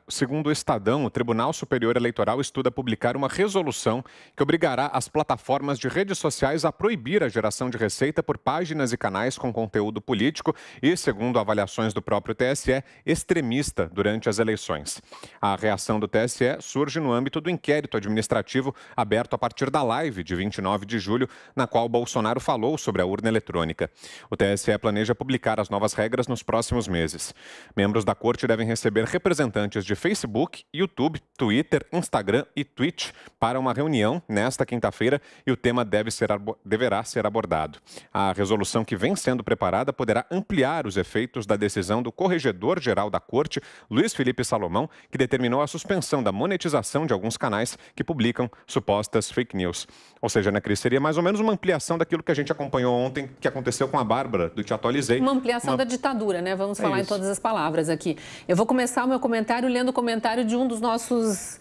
segundo o Estadão, o Tribunal Superior Eleitoral estuda publicar uma resolução que obrigará as plataformas de redes sociais a proibir a geração de receita por páginas e canais com conteúdo político e, segundo avaliações do próprio TSE, extremista durante as eleições. A reação do TSE surge no âmbito do inquérito administrativo aberto a partir da live de 29 de julho, na qual Bolsonaro falou sobre a urna eletrônica. O TSE planeja publicar as novas regras nos próximos meses. Membros da corte devem receber representantes de Facebook, YouTube, Twitter, Instagram e Twitch para uma reunião nesta quinta-feira e o tema deverá ser abordado. A resolução que vem sendo preparada poderá ampliar os efeitos da decisão do Corregedor-Geral da Corte, Luiz Felipe Salomão, que determinou a suspensão da monetização de alguns canais que publicam supostas fake news. Ou seja, né, Cris, seria mais ou menos uma ampliação daquilo que a gente acompanhou ontem, que aconteceu com a Bárbara, do Te Atualizei. Uma ampliação da ditadura, né? Vamos falar em todas as palavras aqui. Eu vou começar o meu comentário lendo o comentário de um dos nossos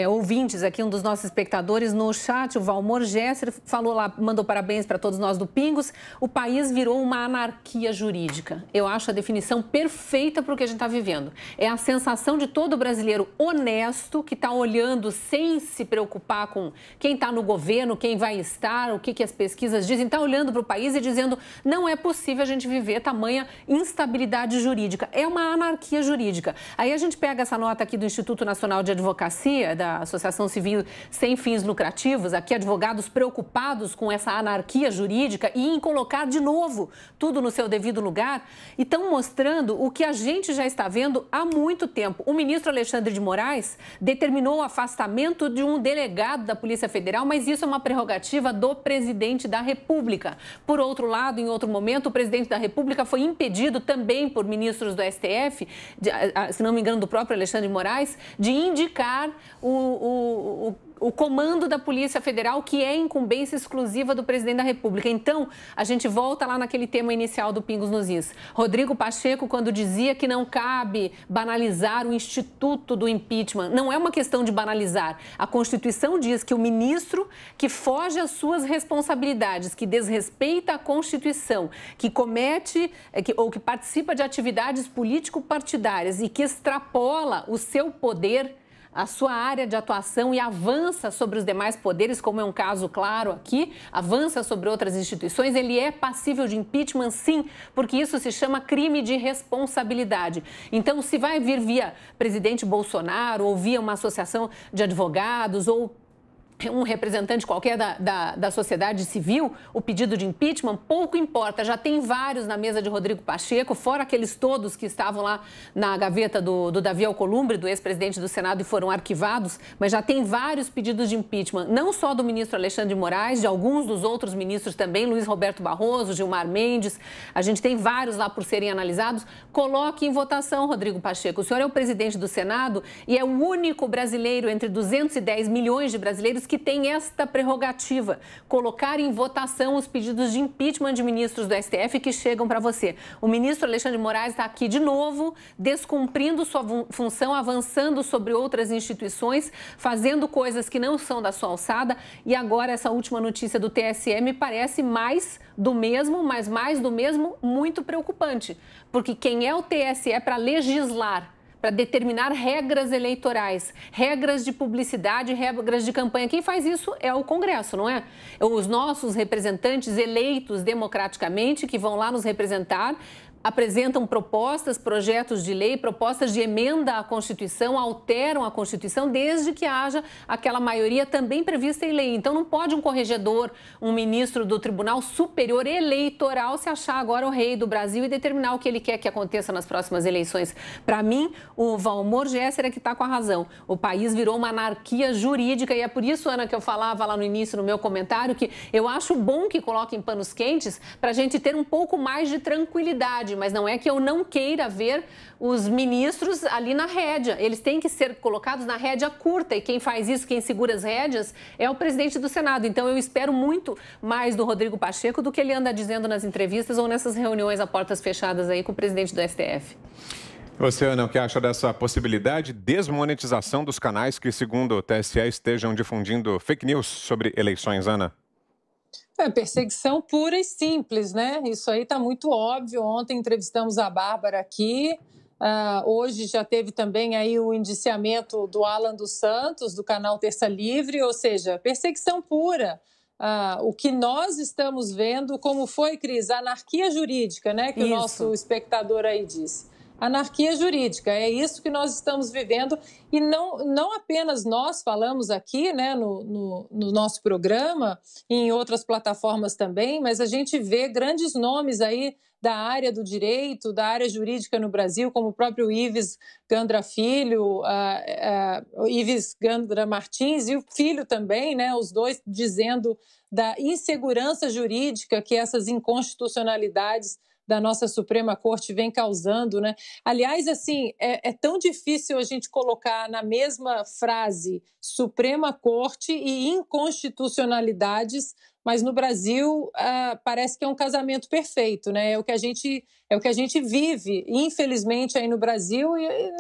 ouvintes aqui, um dos nossos espectadores no chat, o Valmor Gesser, falou lá, mandou parabéns para todos nós do Pingos. O país virou uma anarquia jurídica. Eu acho a definição perfeita para o que a gente está vivendo. É a sensação de todo brasileiro honesto que está olhando sem se preocupar com quem está no governo, quem vai estar, o que as pesquisas dizem, está olhando para o país e dizendo não é possível a gente viver tamanha instabilidade jurídica. É uma anarquia jurídica. Aí a gente pega essa nota aqui do Instituto Nacional de Advocacia, da Associação Civil Sem Fins Lucrativos, aqui advogados preocupados com essa anarquia jurídica e em colocar de novo tudo no seu devido lugar, e estão mostrando o que a gente já está vendo há muito tempo. O ministro Alexandre de Moraes determinou o afastamento de um delegado da Polícia Federal, mas isso é uma prerrogativa do presidente da República. Por outro lado, em outro momento, o presidente da República foi impedido também por ministros do STF, se não me engano, do próprio Alexandre de Moraes, de indicar o comando da Polícia Federal, que é incumbência exclusiva do presidente da República. Então, a gente volta lá naquele tema inicial do Pingos nos Is. Rodrigo Pacheco, quando dizia que não cabe banalizar o instituto do impeachment, não é uma questão de banalizar. A Constituição diz que o ministro que foge às suas responsabilidades, que desrespeita a Constituição, que comete ou que participa de atividades político-partidárias e que extrapola o seu poder, a sua área de atuação e avança sobre os demais poderes, como é um caso claro aqui, avança sobre outras instituições, ele é passível de impeachment, sim, porque isso se chama crime de responsabilidade. Então, se vai vir via presidente Bolsonaro ou via uma associação de advogados ou um representante qualquer da sociedade civil, o pedido de impeachment, pouco importa. Já tem vários na mesa de Rodrigo Pacheco, fora aqueles todos que estavam lá na gaveta do Davi Alcolumbre, do ex-presidente do Senado, e foram arquivados, mas já tem vários pedidos de impeachment, não só do ministro Alexandre de Moraes, de alguns dos outros ministros também, Luiz Roberto Barroso, Gilmar Mendes, a gente tem vários lá por serem analisados. Coloque em votação, Rodrigo Pacheco. O senhor é o presidente do Senado e é o único brasileiro entre 210 milhões de brasileiros que tem esta prerrogativa, colocar em votação os pedidos de impeachment de ministros do STF que chegam para você. O ministro Alexandre de Moraes está aqui de novo, descumprindo sua função, avançando sobre outras instituições, fazendo coisas que não são da sua alçada, e agora essa última notícia do TSE me parece mais do mesmo, mas mais do mesmo muito preocupante, porque quem é o TSE para legislar, para determinar regras eleitorais, regras de publicidade, regras de campanha. Quem faz isso é o Congresso, não é? Os nossos representantes eleitos democraticamente que vão lá nos representar, apresentam propostas, projetos de lei, propostas de emenda à Constituição, alteram a Constituição, desde que haja aquela maioria também prevista em lei. Então, não pode um corregedor, um ministro do Tribunal Superior Eleitoral se achar agora o rei do Brasil e determinar o que ele quer que aconteça nas próximas eleições. Para mim, o Valmor Gesser é que está com a razão. O país virou uma anarquia jurídica e é por isso, Ana, que eu falava lá no início, no meu comentário, que eu acho bom que coloquem panos quentes para a gente ter um pouco mais de tranquilidade. Mas não é que eu não queira ver os ministros ali na rédea. Eles têm que ser colocados na rédea curta e quem faz isso, quem segura as rédeas, é o presidente do Senado. Então, eu espero muito mais do Rodrigo Pacheco do que ele anda dizendo nas entrevistas ou nessas reuniões a portas fechadas aí com o presidente do STF. Você, Ana, o que acha dessa possibilidade de desmonetização dos canais que, segundo o TSE, estejam difundindo fake news sobre eleições, Ana? É perseguição pura e simples, né? Isso aí está muito óbvio. Ontem entrevistamos a Bárbara aqui Hoje já teve também aí o indiciamento do Alan dos Santos, do canal Terça Livre, ou seja, perseguição pura. O que nós estamos vendo, como foi, Cris, a anarquia jurídica, né, que o nosso espectador aí disse. Anarquia jurídica, é isso que nós estamos vivendo, e não apenas nós falamos aqui, né, no nosso programa, e em outras plataformas também, mas a gente vê grandes nomes aí da área do direito, da área jurídica no Brasil, como o próprio Ives Gandra Filho, Ives Gandra Martins e o filho também, né, os dois dizendo da insegurança jurídica que essas inconstitucionalidades da nossa Suprema Corte vem causando, né? Aliás, assim, é tão difícil a gente colocar na mesma frase Suprema Corte e inconstitucionalidades, mas no Brasil parece que é um casamento perfeito, né? É o que a gente vive, infelizmente, aí no Brasil, e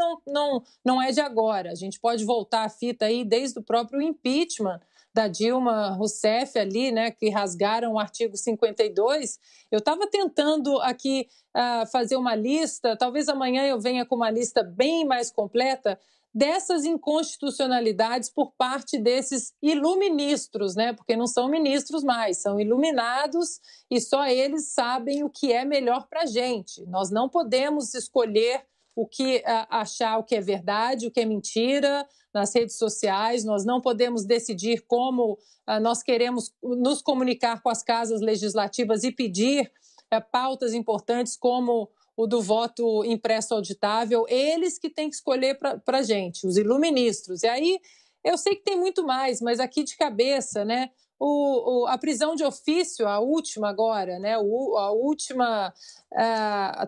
não é de agora. A gente pode voltar a fita aí desde o próprio impeachment da Dilma Rousseff ali, né, que rasgaram o artigo 52, eu estava tentando aqui fazer uma lista, talvez amanhã eu venha com uma lista bem mais completa dessas inconstitucionalidades por parte desses iluministros, né, porque não são ministros mais, são iluminados e só eles sabem o que é melhor para a gente. Nós não podemos escolher o que achar o que é verdade, o que é mentira nas redes sociais. Nós não podemos decidir como nós queremos nos comunicar com as casas legislativas e pedir pautas importantes como o do voto impresso auditável. Eles que têm que escolher para a gente, os iluministros. E aí, eu sei que tem muito mais, mas aqui de cabeça, né? A prisão de ofício, a última agora, né? A última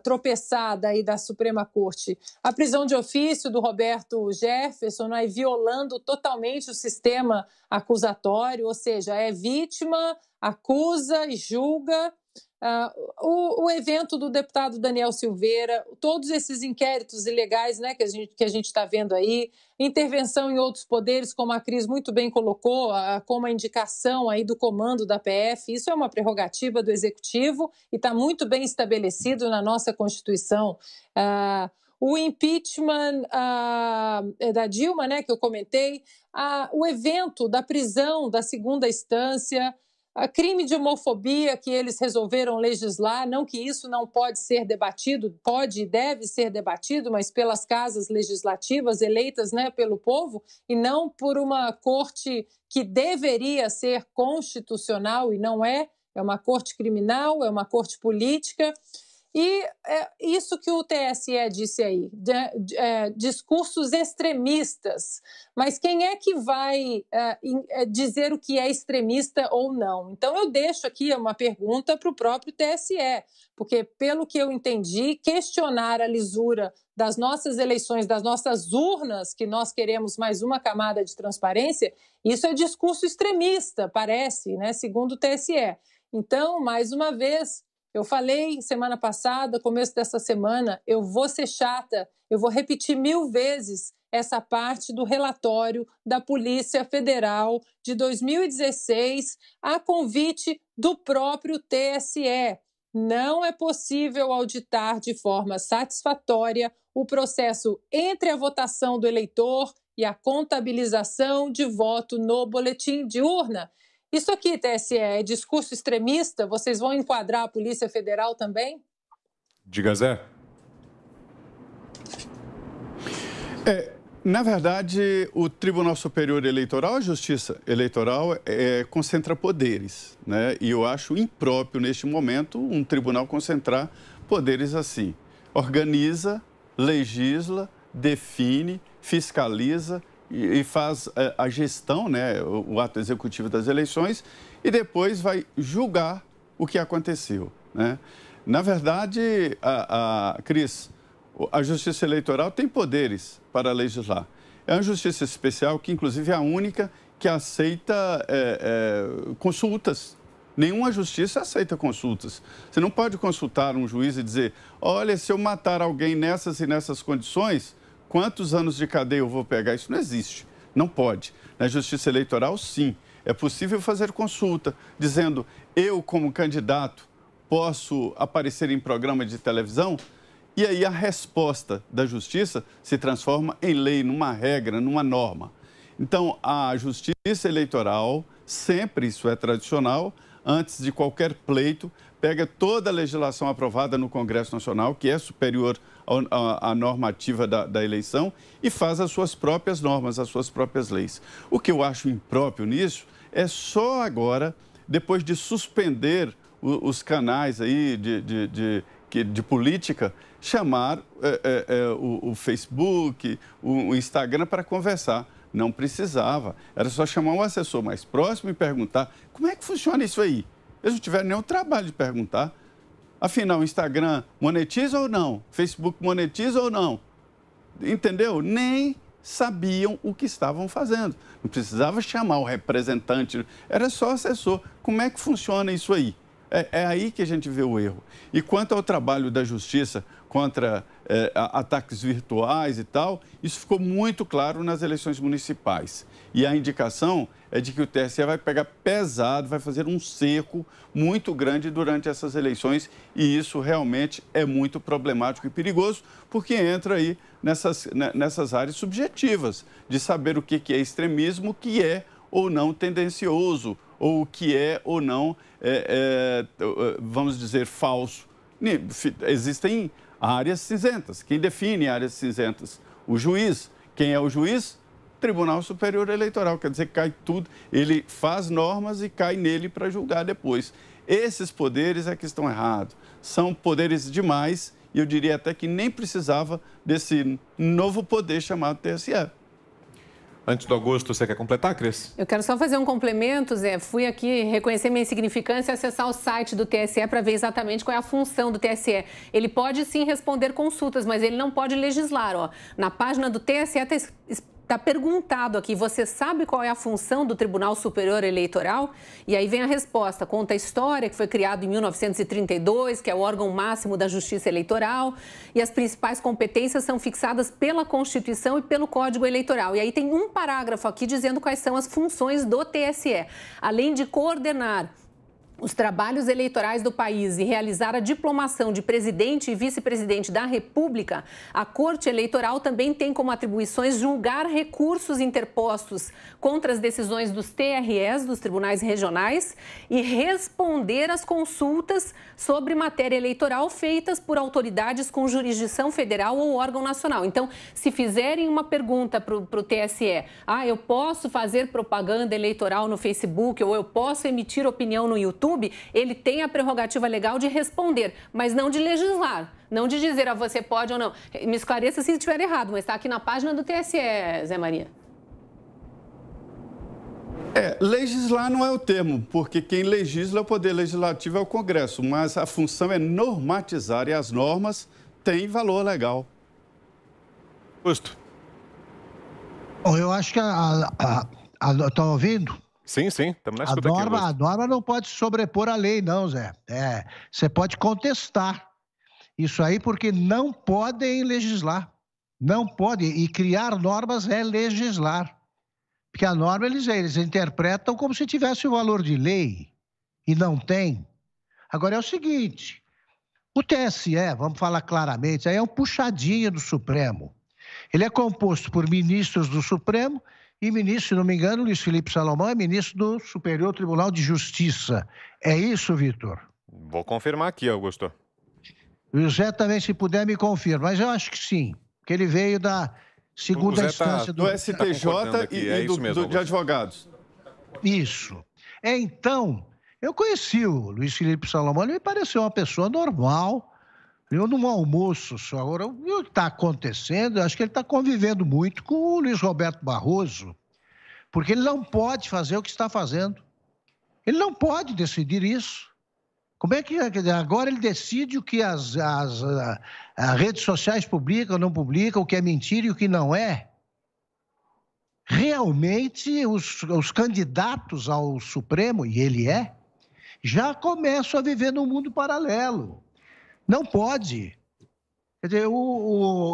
tropeçada aí da Suprema Corte. A prisão de ofício do Roberto Jefferson, né, violando totalmente o sistema acusatório, ou seja, é vítima, acusa e julga. O evento do deputado Daniel Silveira, todos esses inquéritos ilegais, né, que a gente está vendo aí, intervenção em outros poderes, como a Cris muito bem colocou, como a indicação aí do comando da PF, isso é uma prerrogativa do Executivo e está muito bem estabelecido na nossa Constituição. O impeachment da Dilma, né, que eu comentei, o evento da prisão da segunda instância, crime de homofobia que eles resolveram legislar, não que isso não pode ser debatido, pode e deve ser debatido, mas pelas casas legislativas eleitas, né, pelo povo, e não por uma corte que deveria ser constitucional e não é uma corte criminal, é uma corte política. E isso que o TSE disse aí, discursos extremistas. Mas quem é que vai dizer o que é extremista ou não? Então, eu deixo aqui uma pergunta para o próprio TSE, porque, pelo que eu entendi, questionar a lisura das nossas eleições, das nossas urnas, que nós queremos mais uma camada de transparência, isso é discurso extremista, parece, né, segundo o TSE. Então, mais uma vez, eu falei semana passada, começo dessa semana, eu vou ser chata, eu vou repetir 1000 vezes essa parte do relatório da Polícia Federal de 2016, a convite do próprio TSE. Não é possível auditar de forma satisfatória o processo entre a votação do eleitor e a contabilização de voto no boletim de urna. Isso aqui, TSE, é discurso extremista? Vocês vão enquadrar a Polícia Federal também? Diga, Zé. Na verdade, o Tribunal Superior Eleitoral, a Justiça Eleitoral, concentra poderes, né? E eu acho impróprio, neste momento, um tribunal concentrar poderes assim. Organiza, legisla, define, fiscaliza e faz a gestão, né, o ato executivo das eleições, e depois vai julgar o que aconteceu, né? Na verdade, Cris, a Justiça Eleitoral tem poderes para legislar. É uma justiça especial que, inclusive, é a única que aceita consultas. Nenhuma justiça aceita consultas. Você não pode consultar um juiz e dizer, olha, se eu matar alguém nessas e nessas condições, quantos anos de cadeia eu vou pegar? Isso não existe, não pode. Na Justiça Eleitoral, sim, é possível fazer consulta, dizendo, eu como candidato posso aparecer em programa de televisão? E aí a resposta da justiça se transforma em lei, numa regra, numa norma. Então, a justiça eleitoral, sempre, isso é tradicional, antes de qualquer pleito, pega toda a legislação aprovada no Congresso Nacional, que é superior à normativa da eleição, e faz as suas próprias normas, as suas próprias leis. O que eu acho impróprio nisso é só agora, depois de suspender os canais aí de política, chamar o Facebook, o Instagram para conversar. Não precisava. Era só chamar um assessor mais próximo e perguntar como é que funciona isso aí. Eles não tiveram nenhum trabalho de perguntar. Afinal, o Instagram monetiza ou não? Facebook monetiza ou não? Entendeu? Nem sabiam o que estavam fazendo. Não precisava chamar o representante, era só assessor. Como é que funciona isso aí? É aí que a gente vê o erro. E quanto ao trabalho da justiça contra ataques virtuais e tal, isso ficou muito claro nas eleições municipais. E a indicação é de que o TSE vai pegar pesado, vai fazer um cerco muito grande durante essas eleições, e isso realmente é muito problemático e perigoso, porque entra aí nessas áreas subjetivas de saber o que é extremismo, o que é ou não tendencioso, ou o que é ou não, vamos dizer, falso. Existem áreas cinzentas. Quem define áreas cinzentas? O juiz. Quem é o juiz? Tribunal Superior Eleitoral. Quer dizer que cai tudo, ele faz normas e cai nele para julgar depois. Esses poderes é que estão errados. São poderes demais e eu diria até que nem precisava desse novo poder chamado TSE. Antes do Augusto, você quer completar, Cris? Eu quero só fazer um complemento, Zé. Fui aqui reconhecer minha insignificância e acessar o site do TSE para ver exatamente qual é a função do TSE. Ele pode sim responder consultas, mas ele não pode legislar. Ó. Na página do TSE está perguntado aqui, você sabe qual é a função do Tribunal Superior Eleitoral? E aí vem a resposta, conta a história que foi criado em 1932, que é o órgão máximo da Justiça Eleitoral, e as principais competências são fixadas pela Constituição e pelo Código Eleitoral. E aí tem um parágrafo aqui dizendo quais são as funções do TSE. Além de coordenar os trabalhos eleitorais do país e realizar a diplomação de presidente e vice-presidente da República, a Corte Eleitoral também tem como atribuições julgar recursos interpostos contra as decisões dos TREs, dos tribunais regionais, e responder às consultas sobre matéria eleitoral feitas por autoridades com jurisdição federal ou órgão nacional. Então, se fizerem uma pergunta para o TSE, eu posso fazer propaganda eleitoral no Facebook ou eu posso emitir opinião no YouTube, ele tem a prerrogativa legal de responder, mas não de legislar, não de dizer você pode ou não. Me esclareça se estiver errado, mas está aqui na página do TSE, Zé Maria. Legislar não é o termo, porque quem legisla é o Poder Legislativo, é o Congresso, mas a função é normatizar e as normas têm valor legal. Justo. Bom, eu acho que está ouvindo? Sim, estamos na escuta aqui. A norma não pode sobrepor a lei, não, Zé. Você pode contestar isso aí porque não podem legislar. Não pode. E criar normas é legislar. Porque a norma eles interpretam como se tivesse o valor de lei. E não tem. Agora é o seguinte, o TSE, vamos falar claramente, aí é um puxadinho do Supremo. Ele é composto por ministros do Supremo e ministro, se não me engano, Luiz Felipe Salomão é ministro do Superior Tribunal de Justiça. É isso, Vitor? Vou confirmar aqui, Augusto. O Zé também, se puder, me confirma. Mas eu acho que sim, que ele veio da segunda instância do STJ e de advogados. Isso. Então, eu conheci o Luiz Felipe Salomão, ele me pareceu uma pessoa normal. Eu, num almoço só, agora, o que está acontecendo, eu acho que ele está convivendo muito com o Luiz Roberto Barroso, porque ele não pode fazer o que está fazendo. Ele não pode decidir isso. Como é que agora ele decide o que as redes sociais publicam ou não publicam, o que é mentira e o que não é? Realmente, os candidatos ao Supremo, e ele já começam a viver num mundo paralelo. Não pode. Quer dizer,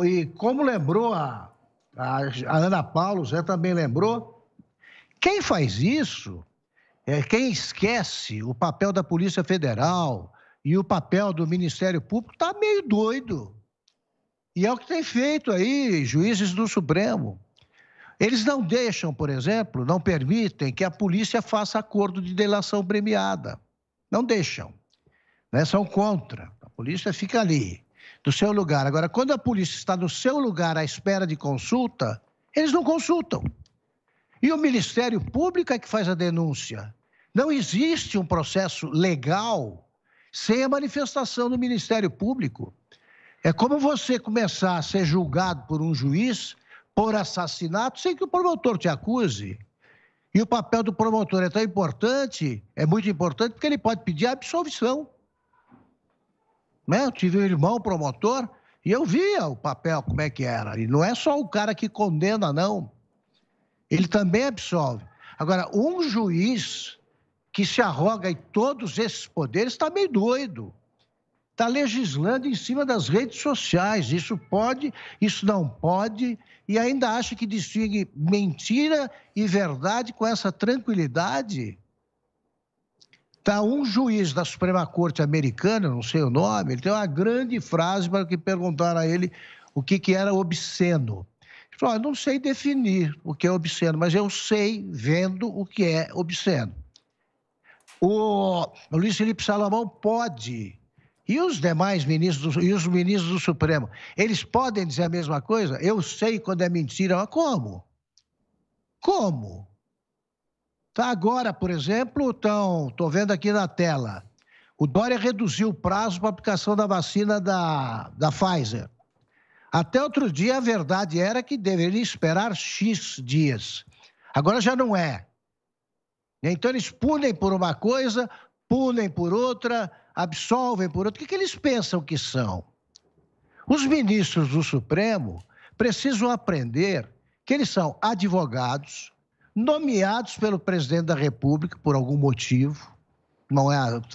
e como lembrou a Ana Paula, o Zé também lembrou, quem faz isso, quem esquece o papel da Polícia Federal e o papel do Ministério Público, está meio doido. E é o que tem feito aí juízes do Supremo. Eles não deixam, por exemplo, não permitem que a polícia faça acordo de delação premiada. Não deixam. Né? São contra. A polícia fica ali, no seu lugar. Agora, quando a polícia está no seu lugar à espera de consulta, eles não consultam. E o Ministério Público é que faz a denúncia. Não existe um processo legal sem a manifestação do Ministério Público. É como você começar a ser julgado por um juiz por assassinato sem que o promotor te acuse. E o papel do promotor é tão importante, é muito importante, porque ele pode pedir a absolvição. Né? Eu tive um irmão promotor e eu via o papel, como é que era. E não é só o cara que condena, não. Ele também absolve. Agora, um juiz que se arroga em todos esses poderes está meio doido. Está legislando em cima das redes sociais. Isso pode, isso não pode, e ainda acha que distingue mentira e verdade com essa tranquilidade. Está um juiz da Suprema Corte americana, não sei o nome, ele tem uma grande frase para que perguntaram a ele o que era obsceno. Ele falou, eu não sei definir o que é obsceno, mas eu sei vendo o que é obsceno. O Luiz Felipe Salomão pode... E os demais ministros, e os ministros do Supremo, eles podem dizer a mesma coisa? Eu sei quando é mentira, mas como? Como? Tá agora, por exemplo, estou vendo aqui na tela, o Dória reduziu o prazo para a aplicação da vacina da Pfizer. Até outro dia, a verdade era que deveria esperar X dias. Agora já não é. Então, eles punem por uma coisa, punem por outra, absolvem por outra. O que eles pensam que são? Os ministros do Supremo precisam aprender que eles são advogados, nomeados pelo presidente da República por algum motivo,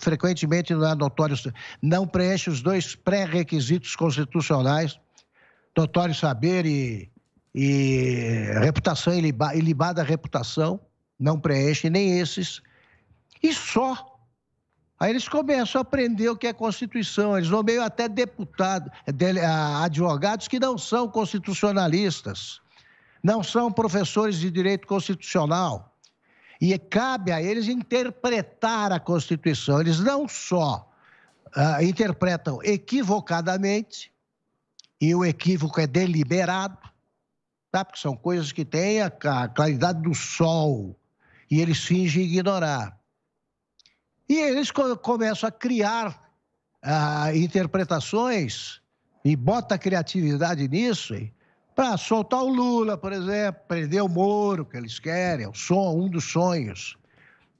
frequentemente não é notório, não preenche os dois pré-requisitos constitucionais, notório saber e reputação ilibada reputação, não preenche nem esses, e só. Aí eles começam a aprender o que é Constituição, eles nomeiam até deputados, advogados que não são constitucionalistas, não são professores de direito constitucional. E cabe a eles interpretar a Constituição. Eles não só interpretam equivocadamente, e o equívoco é deliberado, tá? Porque são coisas que têm a claridade do sol, e eles fingem ignorar. E eles começam a criar interpretações e bota a criatividade nisso para soltar o Lula, por exemplo, prender o Moro, que eles querem, um dos sonhos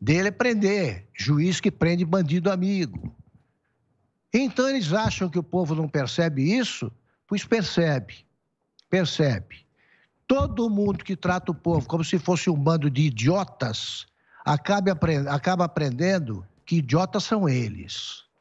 dele é prender, juiz que prende bandido amigo. Então eles acham que o povo não percebe isso, pois percebe. Todo mundo que trata o povo como se fosse um bando de idiotas acaba aprendendo que idiotas são eles.